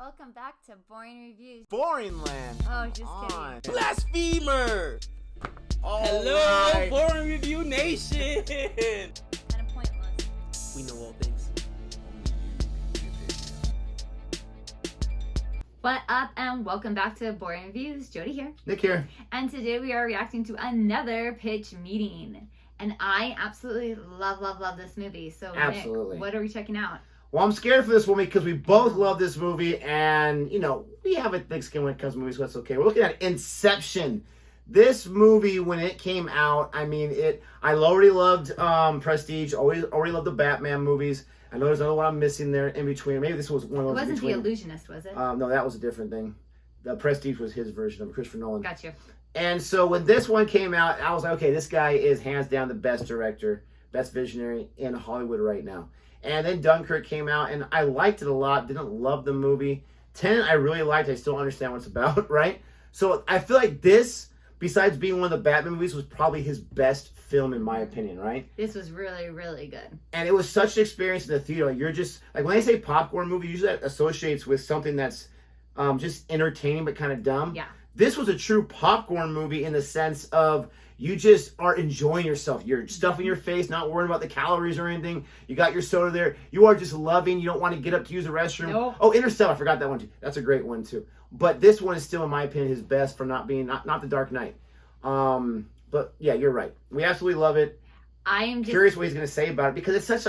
welcome back to Boring Reviews. Boring land. Oh, just kidding. Blasphemer! Hello, Right. Boring Review Nation! Kind of pointless. We know all things. What up, and welcome back to Boring Reviews. Jodi here. Nick here. And today we are reacting to another pitch meeting. And I absolutely love this movie. So, Absolutely. Nick, what are we checking out? Well, I'm scared for this movie because we both love this movie, and, you know, we have a thick skin when it comes to movies, so that's okay. We're looking at Inception. This movie, when it came out, I mean, I already loved Prestige, already loved the Batman movies. I know there's another one I'm missing there in between. Maybe this was one of those. It wasn't The Illusionist, was it? No, that was a different thing. The Prestige was his version of Christopher Nolan. Got you. And so when this one came out, I was like, okay, this guy is hands down the best director, best visionary in Hollywood right now. And then Dunkirk came out, and I liked it a lot. Didn't love the movie. Tenet, I really liked. I still understand what it's about, right? So I feel like this, besides being one of the Batman movies, was probably his best film in my opinion, right? This was really good. And it was such an experience in the theater. Like, you're just, like, when they say popcorn movie, usually that associates with something that's just entertaining but kind of dumb. Yeah. This was a true popcorn movie in the sense of you just are enjoying yourself. You're stuffing your face, not worrying about the calories or anything. You got your soda there. You are just loving. You don't want to get up to use the restroom. Nope. Oh, Interstellar. I forgot that one too. That's a great one too. But this one is still, in my opinion, his best for not being, not The Dark Knight. But yeah, you're right. We absolutely love it. I am just Curious what he's going to say about it because it's such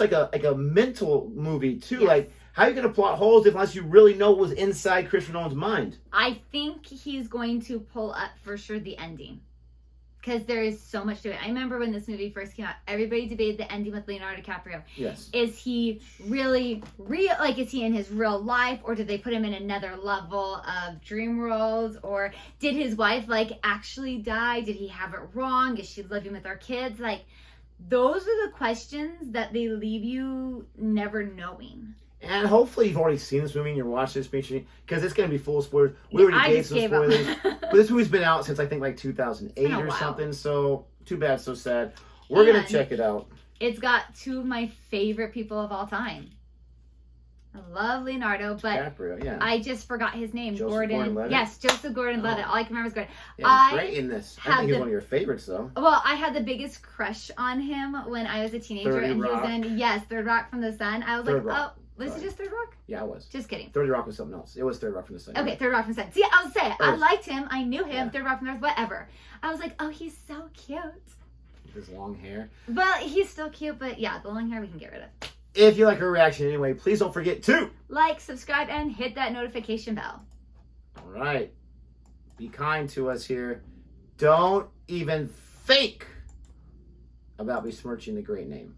like a mental movie too. Yes. Like, how are you going to plot holes unless you really know what was inside Christopher Nolan's mind? I think he's going to pull up for sure the ending. Because there is so much to it. I remember when this movie first came out, everybody debated the ending with Leonardo DiCaprio. Yes. Is he really real? Like, is he in his real life? Or did they put him in another level of dream worlds? Or did his wife, like, actually die? Did he have it wrong? Is she living with our kids? Like, those are the questions that they leave you never knowing. And hopefully you've already seen this movie and you're watching this movie because it's going to be full of spoilers. We already gave some spoilers. But this movie's been out since I think like 2008 or something. So too bad, so sad. We're going to check it out. It's got two of my favorite people of all time. I love Leonardo, but DiCaprio, yeah. I just forgot his name. Joseph Gordon. Gordon-Levitt? Yes, Joseph Gordon-Levitt. All I can remember is Gordon. Yeah, he's great in this. I think he's one of your favorites, though. Well, I had the biggest crush on him when I was a teenager, 30 and Rock. he was in Third Rock from the Sun. I was Third like, Rock. oh, was it just Third Rock? Yeah, it was. Just kidding. 30 Rock was something else. It was Third Rock from the Sun. Okay, Third Rock from the Sun. See, I'll say it. I First. liked him. I knew him. Yeah. Third Rock from the Earth, whatever. I was like, oh, he's so cute. His long hair. Well, he's still cute, but yeah, the long hair we can get rid of. If you like our reaction anyway, please don't forget to Like, subscribe, and hit that notification bell. All right. Be kind to us here. Don't even think about besmirching the great name.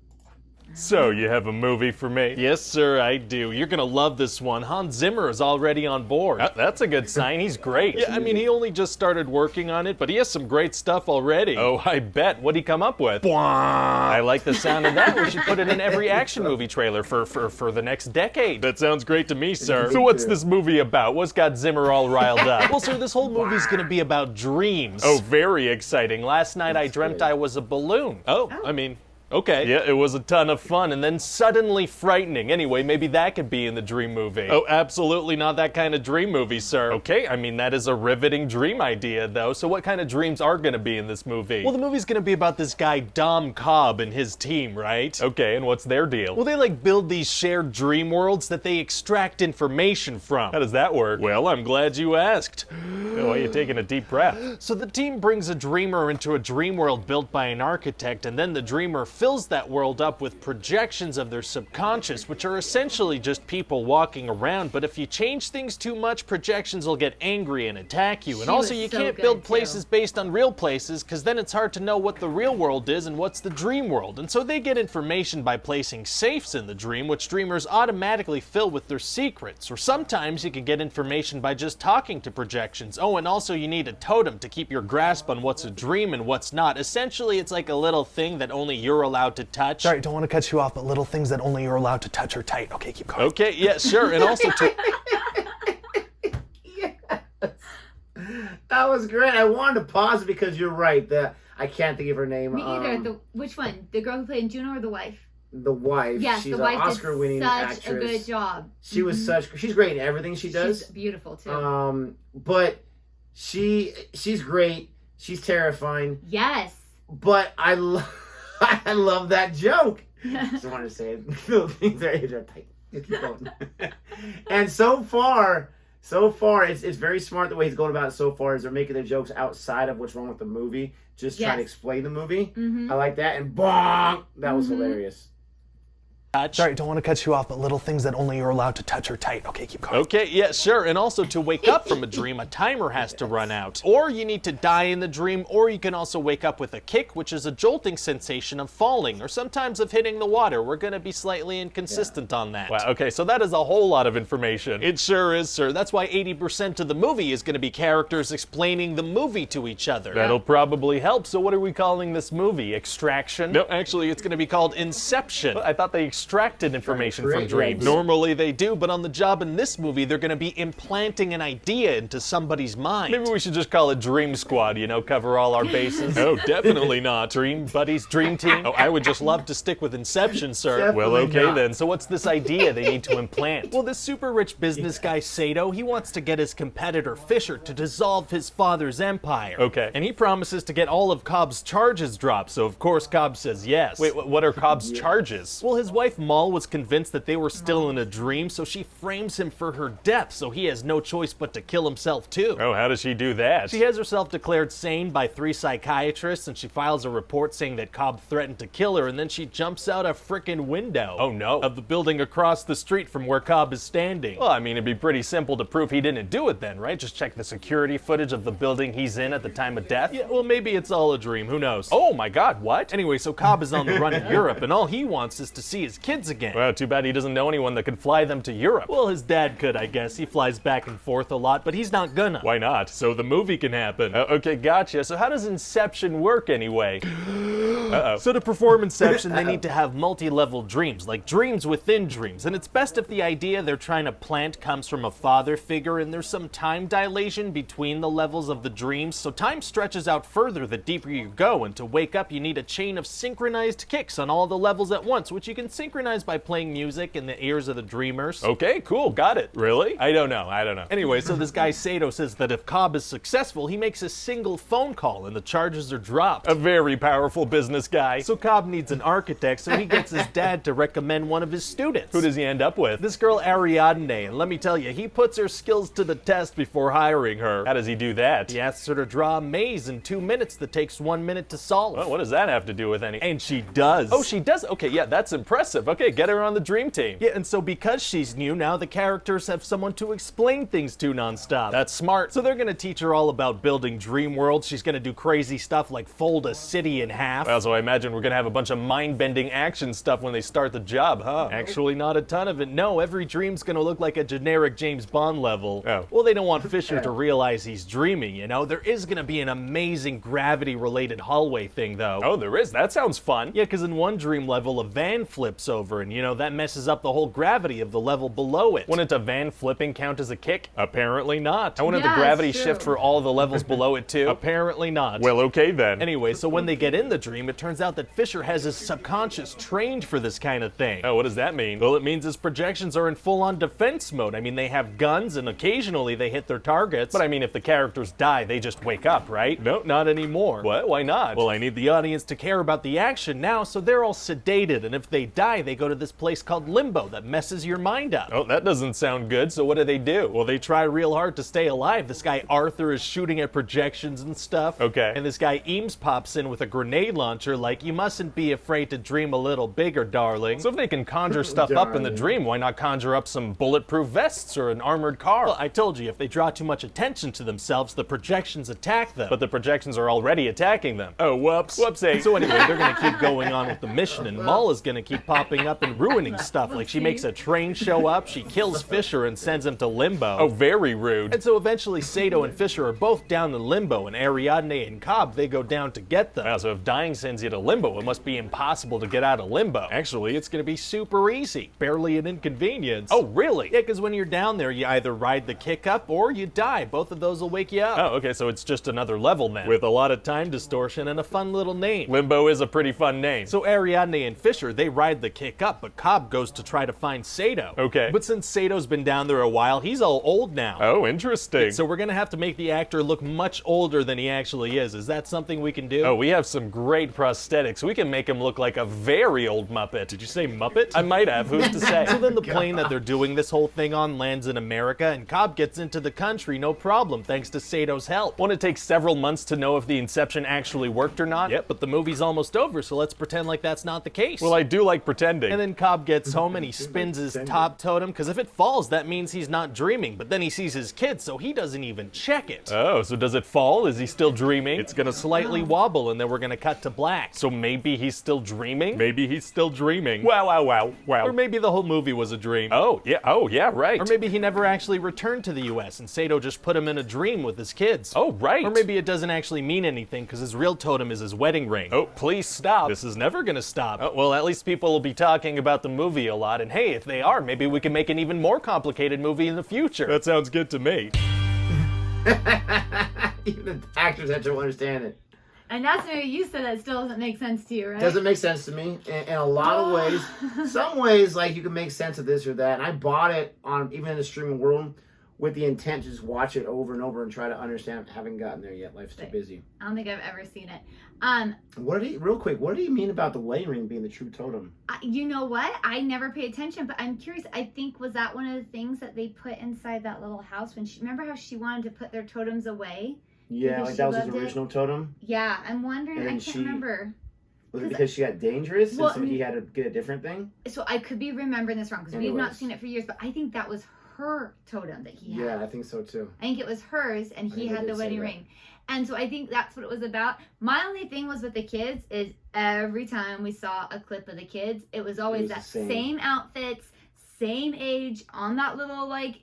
So, you have a movie for me? Yes, sir, I do. You're gonna love this one. Hans Zimmer is already on board. That's a good sign. He's great. Yeah, I mean, he only just started working on it, but he has some great stuff already. Oh, I bet. What'd he come up with? I like the sound of that. We should put it in every action movie trailer for the next decade. That sounds great to me, sir. Me So what's too. this movie about? What's got Zimmer all riled up? Well, sir, this whole movie's gonna be about dreams. Oh, very exciting. Last night I That's dreamt great. I was a balloon. Oh, I mean, okay. Yeah, it was a ton of fun and then suddenly frightening. Anyway, maybe that could be in the dream movie. Oh, absolutely not that kind of dream movie, sir. Okay, I mean, that is a riveting dream idea, though. So what kind of dreams are gonna be in this movie? Well, the movie's gonna be about this guy, Dom Cobb, and his team, right? Okay, and what's their deal? Well, they like build these shared dream worlds that they extract information from. How does that work? Well, I'm glad you asked. Why are you taking a deep breath? So the team brings a dreamer into a dream world built by an architect, and then the dreamer fills that world up with projections of their subconscious, which are essentially just people walking around. But if you change things too much, projections will get angry and attack you. And She also, was you so can't good, build too. places based on real places, because then it's hard to know what the real world is and what's the dream world. And so they get information by placing safes in the dream, which dreamers automatically fill with their secrets. Or sometimes you can get information by just talking to projections. Oh, and also you need a totem to keep your grasp on what's a dream and what's not. Essentially, it's like a little thing that only you're allowed to touch. Sorry, don't want to cut you off, but little things that only you're allowed to touch are tight. Okay, keep going. Okay, yeah, sure. And also That was great. I wanted to pause it because you're right. I can't think of her name. Me either. Which one? The girl who played Juno or the wife? the wife. Yes, She's the an wife Oscar-winning did such actress. a good job. She was she's great in everything she does. She's beautiful too. But she's great. She's terrifying. Yes. But I love that joke. Just wanted to say it. Little things are tight. Keep going. And so far, it's very smart the way he's going about it so far, is they're making their jokes outside of what's wrong with the movie, just trying to explain the movie. I like that, and bonk, that was hilarious. Sorry, don't want to cut you off, but little things that only you're allowed to touch are tight. Okay, keep going. Okay, yeah, sure. And also, to wake up from a dream, a timer has to run out. Or you need to die in the dream, or you can also wake up with a kick, which is a jolting sensation of falling, or sometimes of hitting the water. We're going to be slightly inconsistent on that. Wow, okay, so that is a whole lot of information. It sure is, sir. That's why 80% of the movie is going to be characters explaining the movie to each other. That'll probably help. So what are we calling this movie? Extraction? No, actually, it's going to be called Inception. I thought they extracted information from dreams. Normally they do, but on the job in this movie, they're going to be implanting an idea into somebody's mind. Maybe we should just call it Dream Squad, you know, cover all our bases. Oh, definitely not. Dream Buddies, Dream Team. Oh, I would just love to stick with Inception, sir. Definitely well, okay not. then. So what's this idea they need to implant? Well, this super rich business guy, Sato, he wants to get his competitor, Fisher, to dissolve his father's empire. Okay. And he promises to get all of Cobb's charges dropped, so of course Cobb says yes. Wait, what are Cobb's charges? Well, his wife, Moll, was convinced that they were still in a dream, so she frames him for her death, so he has no choice but to kill himself too. Oh, how does she do that? She has herself declared sane by 3 psychiatrists, and she files a report saying that Cobb threatened to kill her, and then she jumps out a frickin' window. Oh no. Of the building across the street from where Cobb is standing. Well, I mean, it'd be pretty simple to prove he didn't do it then, right? Just check the security footage of the building he's in at the time of death. Yeah, well, maybe it's all a dream, who knows? Oh my god, what? Anyway, so Cobb is on the run in Europe, and all he wants is to see his kids again. Well, too bad he doesn't know anyone that could fly them to Europe. Well, his dad could, I guess. He flies back and forth a lot, but he's not gonna. Why not? So the movie can happen. Okay, gotcha. So how does Inception work anyway? So to perform Inception, they need to have multi-level dreams, like dreams within dreams. And it's best if the idea they're trying to plant comes from a father figure and there's some time dilation between the levels of the dreams, so time stretches out further the deeper you go, and to wake up you need a chain of synchronized kicks on all the levels at once, which you can synchronize by playing music in the ears of the dreamers. Okay, cool, got it. Really? I don't know. Anyway, so this guy Sato says that if Cobb is successful, he makes a single phone call and the charges are dropped. A very powerful business guy. So Cobb needs an architect, so he gets his dad to recommend one of his students. Who does he end up with? This girl Ariadne, and let me tell you, he puts her skills to the test before hiring her. How does he do that? He asks her to draw a maze in 2 minutes that takes 1 minute to solve. Well, what does that have to do with anything? And she does. Oh, she does? Okay, yeah, that's impressive. Okay, get her on the dream team. Yeah, and so because she's new, now the characters have someone to explain things to nonstop. That's smart. So they're gonna teach her all about building dream worlds. She's gonna do crazy stuff like fold a city in half. Well, so I imagine we're gonna have a bunch of mind-bending action stuff when they start the job, huh? Actually, not a ton of it. No, every dream's gonna look like a generic James Bond level. Oh. Well, they don't want Fisher to realize he's dreaming, you know? There is gonna be an amazing gravity-related hallway thing, though. Oh, there is? That sounds fun. Yeah, because in one dream level, a van flips over, and, you know, that messes up the whole gravity of the level below it. Wouldn't a van flipping count as a kick? Apparently not. Wouldn't the gravity shift for all the levels below it, too? Apparently not. Well, okay then. Anyway, so when they get in the dream, it turns out that Fisher has his subconscious trained for this kind of thing. Oh, what does that mean? Well, it means his projections are in full-on defense mode. I mean, they have guns, and occasionally they hit their targets. But I mean, if the characters die, they just wake up, right? No, not anymore. What? Why not? Well, I need the audience to care about the action now, so they're all sedated, and if they die, they go to this place called Limbo that messes your mind up. Oh, that doesn't sound good, so what do? Well, they try real hard to stay alive. This guy Arthur is shooting at projections and stuff. Okay. And this guy Eames pops in with a grenade launcher like, you mustn't be afraid to dream a little bigger, darling. So if they can conjure stuff up in the dream, why not conjure up some bulletproof vests or an armored car? Well, I told you, if they draw too much attention to themselves, the projections attack them. But the projections are already attacking them. Oh, whoops. Whoopsie. So anyway, they're gonna keep going on with the mission, and Moll is gonna keep popping up and ruining stuff. Like, she makes a train show up, she kills Fisher and sends him to Limbo. Oh, very rude. And so eventually Sato and Fisher are both down in Limbo, and Ariadne and Cobb, they go down to get them. Wow, so if dying sends you to Limbo, it must be impossible to get out of Limbo. Actually, it's gonna be super easy. Barely an inconvenience. Oh, really? Yeah, because when you're down there, you either ride the kick up or you die. Both of those will wake you up. Oh, okay, so it's just another level then, with a lot of time distortion and a fun little name. Limbo is a pretty fun name. So Ariadne and Fisher, they ride the kick up, but Cobb goes to try to find Sato. Okay. But since Sato's been down there a while, he's all old now. Oh, interesting. So we're gonna have to make the actor look much older than he actually is. Is that something we can do? Oh, we have some great prosthetics. We can make him look like a very old Muppet. Did you say Muppet? I might have. Who's to say? So then the plane that they're doing this whole thing on lands in America, and Cobb gets into the country no problem thanks to Sato's help. Won't it take several months to know if the Inception actually worked or not? Yep, but the movie's almost over, so let's pretend like that's not the case. Well, I do like pretending. And then Cobb gets home and he spins his top totem, because if it falls, that means he's not dreaming. But then he sees his kid, so he doesn't even check it. Oh, so does it fall? Is he still dreaming? It's gonna slightly wobble, and then we're gonna cut to black. So maybe he's still dreaming? Maybe he's still dreaming. Wow. Or maybe the whole movie was a dream. Oh, yeah, right. Or maybe he never actually returned to the US and Sato just put him in a dream with his kids. Oh, right. Or maybe it doesn't actually mean anything because his real totem is his wedding ring. Oh, please stop. This is never gonna stop. Oh, well, at least people will be talking about the movie a lot, and hey, if they are, maybe we can make an even more complicated movie in the future. That sounds good to me. Even the actors have to understand it. And that's maybe you said that still doesn't make sense to you, right? Doesn't make sense to me in a lot of ways. Some ways, like, you can make sense of this or that. And I bought it on, even in the streaming world, with the intent to just watch it over and over and try to understand. I haven't gotten there yet. Life's too busy. I don't think I've ever seen it. What do you mean about the wedding ring being the true totem? You know what? I never pay attention, but I'm curious. I think, was that one of the things that they put inside that little house when remember how she wanted to put their totems away? Yeah, Because like she that was his loved it? original totem. Yeah, I'm wondering. And I then can't she- remember. Was it because she got dangerous Well, and so he had to get a different thing? So I could be remembering this wrong because we've not Anyways. seen it for years, but I think that was her totem that he had. Yeah, I think so too. I think it was hers, and he think they had the did say wedding that. ring. And so I think that's what it was about. My only thing was with the kids is every time we saw a clip of the kids, it was always was the that same. same outfits, same age, on that little like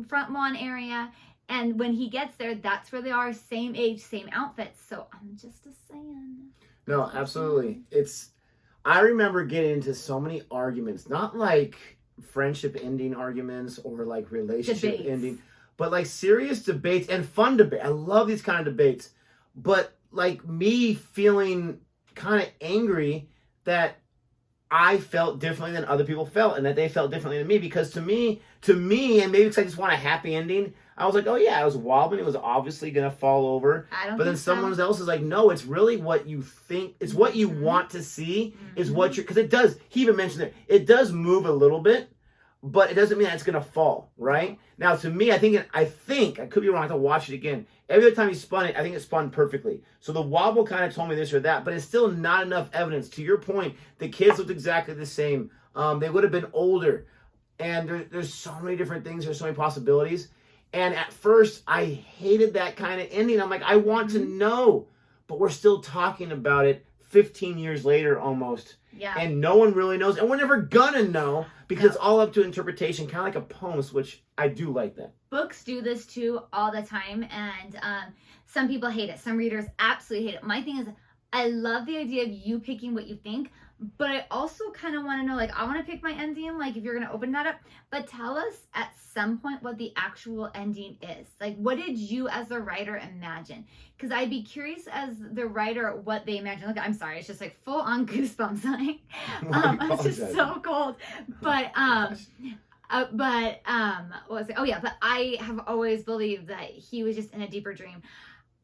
front lawn area. And when he gets there, that's where they are, same age, same outfits. So I'm just a saying. No, absolutely. I remember getting into so many arguments, not like friendship ending arguments or like relationship Debates. ending, but like serious debates and fun debate. I love these kind of debates, but like me feeling kind of angry that I felt differently than other people felt and that they felt differently than me, because to me, and maybe because I just want a happy ending, I was like, oh yeah, it was wobbling. It was obviously going to fall over. I don't But then think so. someone else is like, no, it's really what you think. It's what you want to see is what you're, because it does, he even mentioned it does move a little bit, but it doesn't mean that it's going to fall, right? Now, to me, I think, I could be wrong, I have to watch it again. Every other time he spun it, I think it spun perfectly. So the wobble kind of told me this or that, but it's still not enough evidence. To your point, the kids looked exactly the same. They would have been older. And there's so many different things. There's so many possibilities. And at first, I hated that kind of ending. I'm like, I want to know. But we're still talking about it 15 years later almost. Yeah. And no one really knows. And we're never gonna know because it's all up to interpretation, kind of like a poem, which I do like that. Books do this too all the time, and some people hate it. Some readers absolutely hate it. My thing is, I love the idea of you picking what you think, but I also kind of want to know, like, I want to pick my ending, like, if you're going to open that up, but tell us at some point what the actual ending is. Like, what did you as a writer imagine? Because I'd be curious as the writer what they imagine. Look, I'm sorry, it's just like full on goosebumps. Like, I'm just so cold. But, what was it? Oh yeah, but I have always believed that he was just in a deeper dream.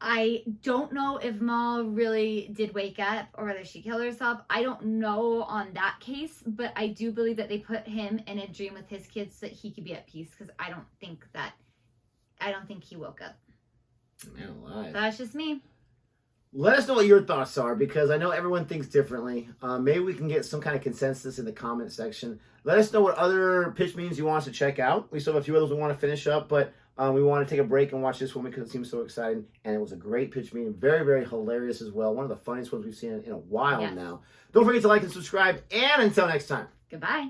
I don't know if Mal really did wake up or whether she killed herself. I don't know on that case, but I do believe that they put him in a dream with his kids so that he could be at peace, because I don't think he woke up. Man alive. That's just me. Let us know what your thoughts are, because I know everyone thinks differently. Maybe we can get some kind of consensus in the comment section. Let us know what other pitch meetings you want us to check out. We still have a few others we want to finish up, but we want to take a break and watch this one because it seems so exciting. And it was a great pitch meeting. Very, very hilarious as well. One of the funniest ones we've seen in a while now. Don't forget to like and subscribe. And until next time. Goodbye.